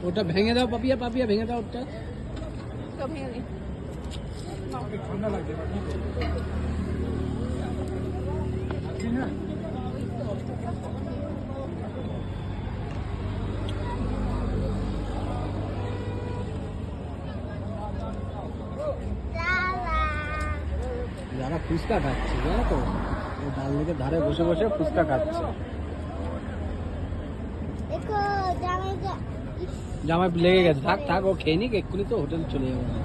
ওটা ভেঙে দাও পাপিয়া, পাপিয়া ভেঙে দাও ওটা। ঠান্ডা লাগছে যারা ফুচকা খাচ্ছে জানো তো, ডাল লেকের ধারে বসে বসে ফুচকা খাচ্ছে। জামাই লেগে গেছে, থাক থাক ও খেয়ে নিক, এক্ষুনি তো হোটেল চলে যাবো।